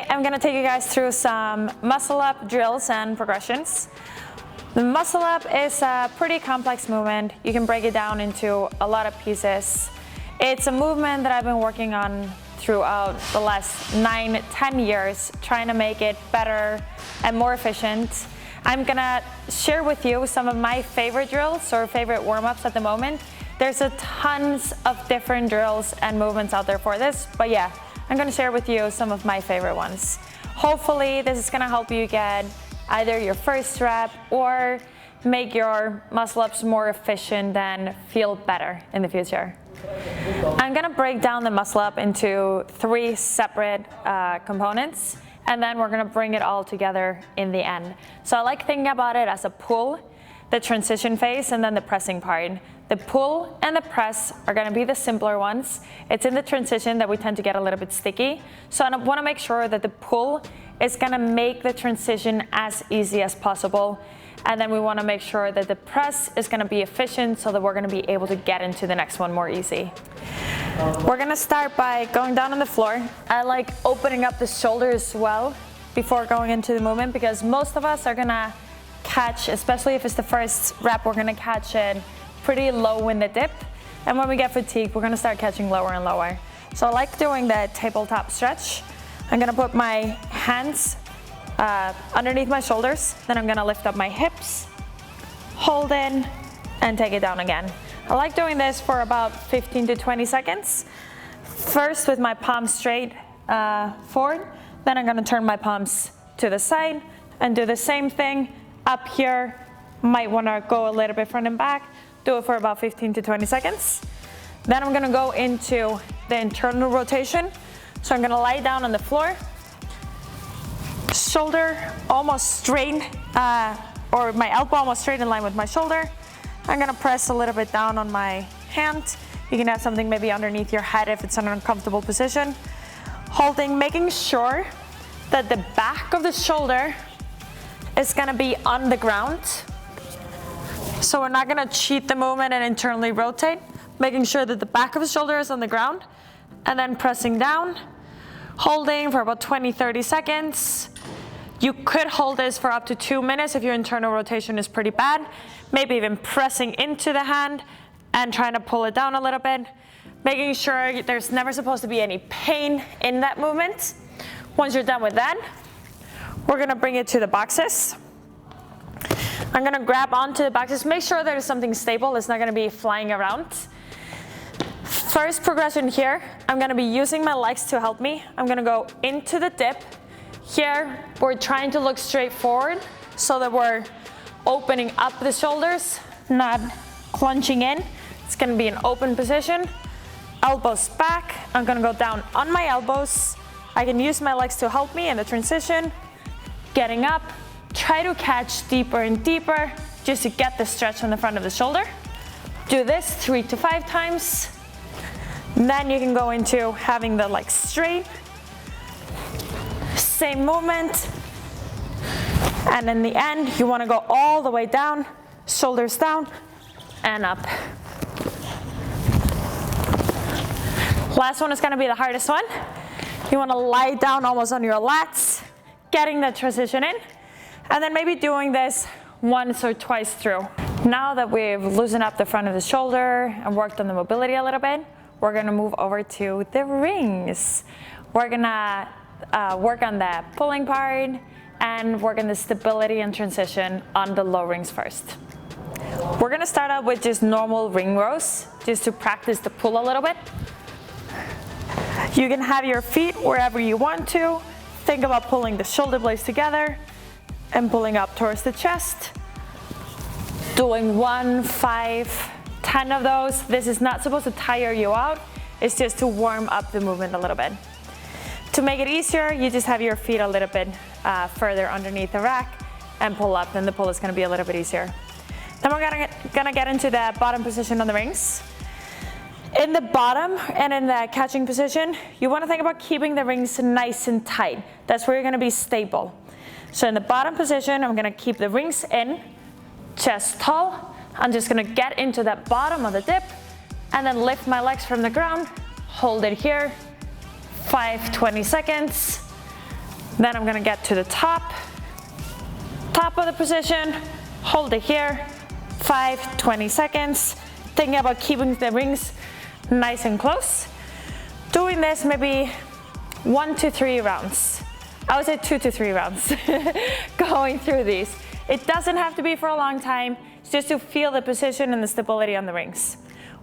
Today, I'm gonna take you guys through some muscle up drills and progressions. The muscle up is a pretty complex movement. You can break it down into a lot of pieces. It's a movement that I've been working on throughout the last 9-10 years, trying to make it better and more efficient. I'm gonna share with you some of my favorite drills or favorite warm-ups at the moment. There's a tons of different drills and movements out there for this, but yeah, I'm gonna share with you some of my favorite ones. Hopefully this is gonna help you get either your first rep or make your muscle ups more efficient and feel better in the future. I'm gonna break down the muscle up into 3 separate components, and then we're gonna bring it all together in the end. So I like thinking about it as a pull, the transition phase, and then the pressing part. The pull and the press are gonna be the simpler ones. It's in the transition that we tend to get a little bit sticky. So I wanna make sure that the pull is gonna make the transition as easy as possible. And then we wanna make sure that the press is gonna be efficient so that we're gonna be able to get into the next one more easy. We're gonna start by going down on the floor. I like opening up the shoulders as well before going into the movement, because most of us are gonna catch, especially if it's the first rep, we're gonna catch it pretty low in the dip, and when we get fatigued we're going to start catching lower and lower. So I like doing the tabletop stretch. I'm going to put my hands underneath my shoulders, then I'm going to lift up my hips, hold in, and take it down again. I like doing this for about 15 to 20 seconds. First with my palms straight forward, then I'm going to turn my palms to the side and do the same thing up here. Might want to go a little bit front and back. Do it for about 15 to 20 seconds. Then I'm gonna go into the internal rotation. So I'm gonna lie down on the floor, shoulder almost straight, or my elbow almost straight in line with my shoulder. I'm gonna press a little bit down on my hand. You can have something maybe underneath your head if it's an uncomfortable position. Holding, making sure that the back of the shoulder is gonna be on the ground. So we're not gonna cheat the movement and internally rotate, making sure that the back of the shoulder is on the ground, and then pressing down, holding for about 20-30 seconds. You could hold this for up to 2 minutes if your internal rotation is pretty bad, maybe even pressing into the hand and trying to pull it down a little bit, making sure there's never supposed to be any pain in that movement. Once you're done with that, we're gonna bring it to the boxes. I'm gonna grab onto the boxes, make sure there's something stable, it's not gonna be flying around. First progression here, I'm gonna be using my legs to help me. I'm gonna go into the dip. Here, we're trying to look straight forward so that we're opening up the shoulders, not plunging in. It's gonna be an open position. Elbows back, I'm gonna go down on my elbows. I can use my legs to help me in the transition. Getting up. Try to catch deeper and deeper just to get the stretch on the front of the shoulder. Do this 3 to 5 times. Then you can go into having the legs straight. Same movement. And in the end, you want to go all the way down, shoulders down, and up. Last one is going to be the hardest one. You want to lie down almost on your lats, getting the transition in. And then maybe doing this once or twice through. Now that we've loosened up the front of the shoulder and worked on the mobility a little bit, we're gonna move over to the rings. We're gonna work on the pulling part and work on the stability and transition on the low rings first. We're gonna start out with just normal ring rows, just to practice the pull a little bit. You can have your feet wherever you want to. Think about pulling the shoulder blades together and pulling up towards the chest. Doing 1, 5, 10 of those. This is not supposed to tire you out. It's just to warm up the movement a little bit. To make it easier, you just have your feet a little bit further underneath the rack and pull up, then the pull is gonna be a little bit easier. Then we're gonna get into the bottom position on the rings. In the bottom and in the catching position, you wanna think about keeping the rings nice and tight. That's where you're gonna be stable. So in the bottom position, I'm gonna keep the rings in, chest tall. I'm just gonna get into that bottom of the dip and then lift my legs from the ground, hold it here, 20 seconds, Then I'm gonna get to the top of the position, hold it here, 20 seconds, thinking about keeping the rings nice and close. Doing this maybe 1 to 3 rounds. I would say 2 to 3 rounds going through these. It doesn't have to be for a long time, it's just to feel the position and the stability on the rings.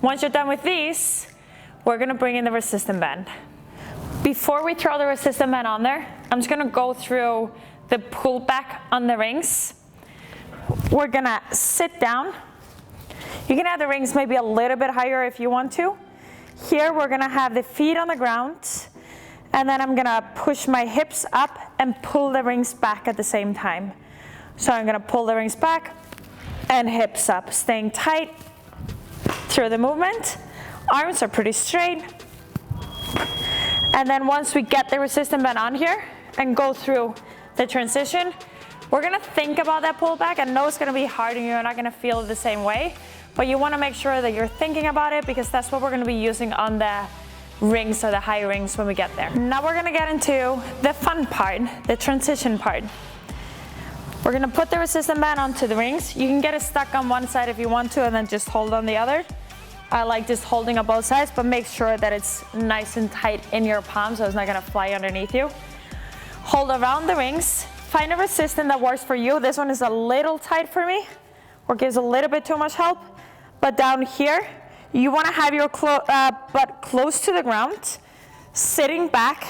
Once you're done with these, we're gonna bring in the resistance band. Before we throw the resistance band on there, I'm just gonna go through the pull back on the rings. We're gonna sit down. You can have the rings maybe a little bit higher if you want to. Here we're gonna have the feet on the ground, and then I'm gonna push my hips up and pull the rings back at the same time. So I'm gonna pull the rings back and hips up, staying tight through the movement. Arms are pretty straight. And then once we get the resistance band on here and go through the transition, we're gonna think about that pullback. I know it's gonna be hard and you're not gonna feel it the same way, but you wanna make sure that you're thinking about it because that's what we're gonna be using on the rings or the high rings when we get there. Now we're gonna get into the fun part, the transition part. We're gonna put the resistance band onto the rings. You can get it stuck on one side if you want to and then just hold on the other. I like just holding on both sides, but make sure that it's nice and tight in your palm so it's not gonna fly underneath you. Hold around the rings. Find a resistance that works for you. This one is a little tight for me, or gives a little bit too much help. But down here, you wanna have your butt close to the ground, sitting back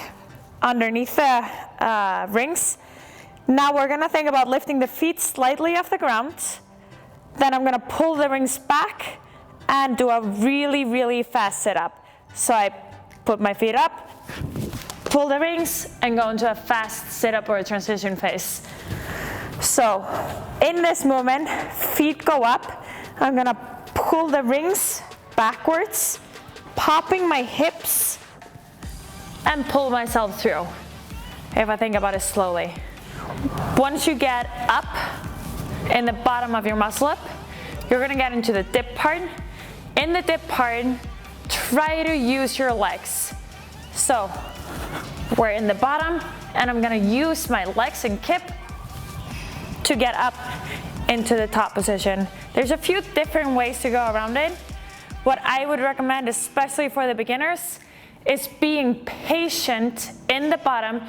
underneath the rings. Now we're gonna think about lifting the feet slightly off the ground. Then I'm gonna pull the rings back and do a really, really fast sit-up. So I put my feet up, pull the rings, and go into a fast sit-up or a transition phase. So in this movement, feet go up. I'm gonna pull the rings backwards, popping my hips, and pull myself through, if I think about it slowly. Once you get up in the bottom of your muscle up, you're gonna get into the dip part. In the dip part, try to use your legs. So we're in the bottom, and I'm gonna use my legs and kip to get up into the top position. There's a few different ways to go around it. What I would recommend, especially for the beginners, is being patient in the bottom.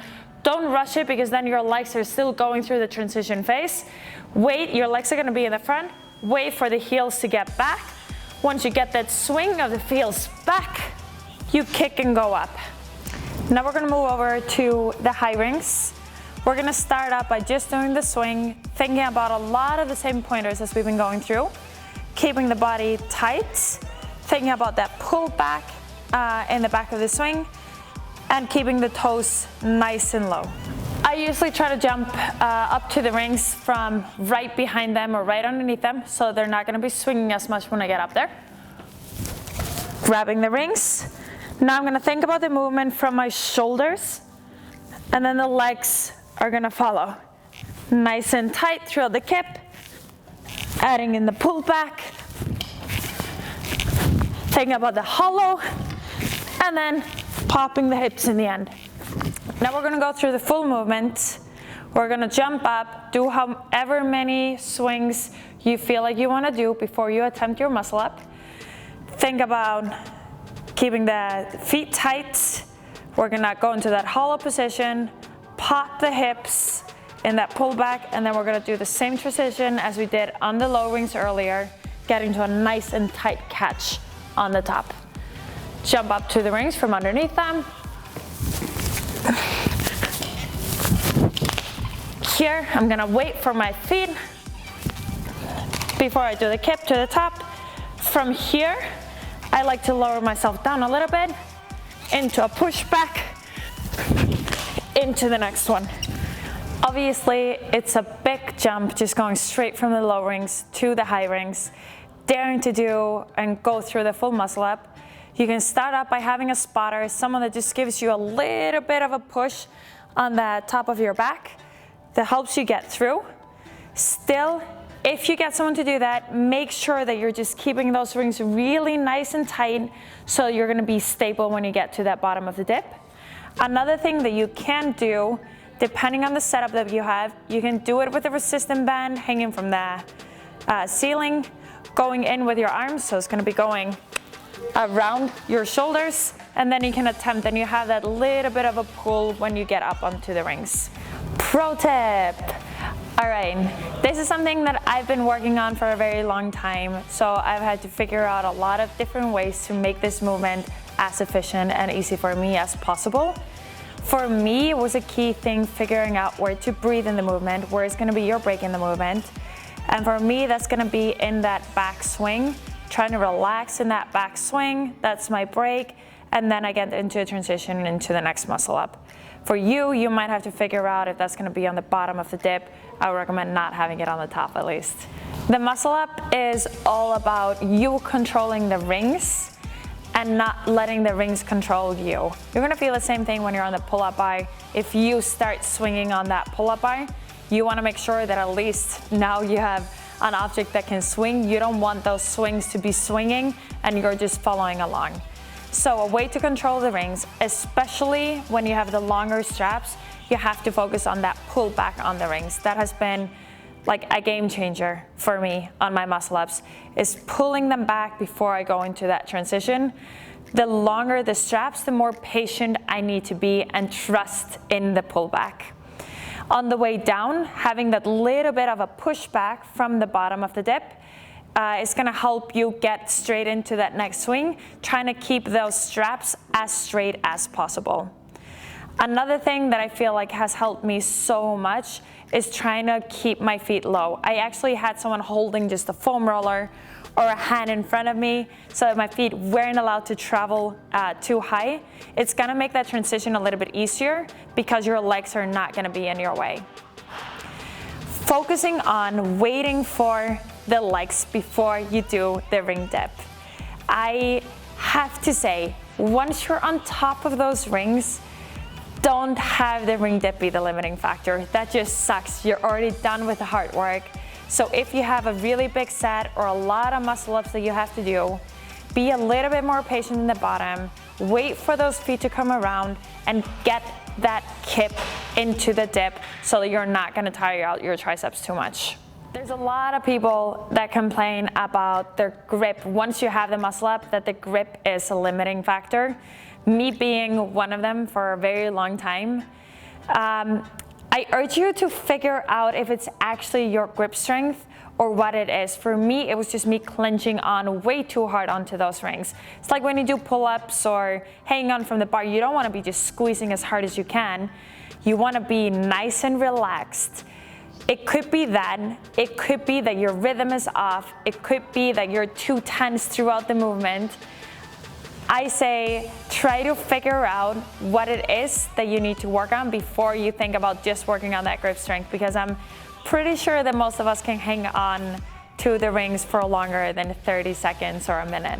Don't rush it because then your legs are still going through the transition phase. Wait, your legs are gonna be in the front. Wait for the heels to get back. Once you get that swing of the heels back, you kick and go up. Now we're gonna move over to the high rings. We're gonna start up by just doing the swing, thinking about a lot of the same pointers as we've been going through, keeping the body tight, thinking about that pull back in the back of the swing, and keeping the toes nice and low. I usually try to jump up to the rings from right behind them or right underneath them, so they're not gonna be swinging as much when I get up there. Grabbing the rings. Now I'm gonna think about the movement from my shoulders, and then the legs are gonna follow. Nice and tight throughout the kip, adding in the pull back, thinking about the hollow, and then popping the hips in the end. Now we're gonna go through the full movement. We're gonna jump up, do however many swings you feel like you wanna do before you attempt your muscle up. Think about keeping the feet tight. We're gonna go into that hollow position, pop the hips in that pull back, and then we're gonna do the same transition as we did on the low rings earlier, getting to a nice and tight catch on the top. Jump up to the rings from underneath them. Here, I'm gonna wait for my feet before I do the kip to the top. From here, I like to lower myself down a little bit into a push back, into the next one. Obviously, it's a big jump just going straight from the low rings to the high rings, daring to do and go through the full muscle up. You can start out by having a spotter, someone that just gives you a little bit of a push on the top of your back that helps you get through. Still, if you get someone to do that, make sure that you're just keeping those rings really nice and tight so you're gonna be stable when you get to that bottom of the dip. Another thing that you can do depending on the setup that you have, you can do it with a resistant band hanging from the ceiling, going in with your arms, so it's gonna be going around your shoulders, and then you can attempt and you have that little bit of a pull when you get up onto the rings. Pro tip. All right, this is something that I've been working on for a very long time, so I've had to figure out a lot of different ways to make this movement as efficient and easy for me as possible. For me, it was a key thing figuring out where to breathe in the movement, where it's gonna be your break in the movement. And for me, that's gonna be in that back swing, trying to relax in that back swing. That's my break. And then I get into a transition into the next muscle up. For you, you might have to figure out if that's gonna be on the bottom of the dip. I would recommend not having it on the top at least. The muscle up is all about you controlling the rings and not letting the rings control you. You're gonna feel the same thing when you're on the pull-up bar. If you start swinging on that pull-up bar, you wanna make sure that at least now you have an object that can swing. You don't want those swings to be swinging and you're just following along. So a way to control the rings, especially when you have the longer straps, you have to focus on that pull back on the rings. That has been like a game changer for me on my muscle ups, is pulling them back before I go into that transition. The longer the straps, the more patient I need to be and trust in the pullback. On the way down, having that little bit of a pushback from the bottom of the dip is gonna help you get straight into that next swing, trying to keep those straps as straight as possible. Another thing that I feel like has helped me so much is trying to keep my feet low. I actually had someone holding just a foam roller or a hand in front of me so that my feet weren't allowed to travel too high. It's gonna make that transition a little bit easier because your legs are not gonna be in your way. Focusing on waiting for the legs before you do the ring dip. I have to say, once you're on top of those rings, don't have the ring dip be the limiting factor. That just sucks. You're already done with the hard work. So if you have a really big set or a lot of muscle ups that you have to do, be a little bit more patient in the bottom, wait for those feet to come around and get that kip into the dip so that you're not gonna tire out your triceps too much. There's a lot of people that complain about their grip once you have the muscle up, that the grip is a limiting factor. Me being one of them for a very long time. I urge you to figure out if it's actually your grip strength or what it is. For me, it was just me clenching on way too hard onto those rings. It's like when you do pull-ups or hanging on from the bar, you don't want to be just squeezing as hard as you can. You want to be nice and relaxed. It could be that. It could be that your rhythm is off. It could be that you're too tense throughout the movement. I say try to figure out what it is that you need to work on before you think about just working on that grip strength, because I'm pretty sure that most of us can hang on to the rings for longer than 30 seconds or a minute.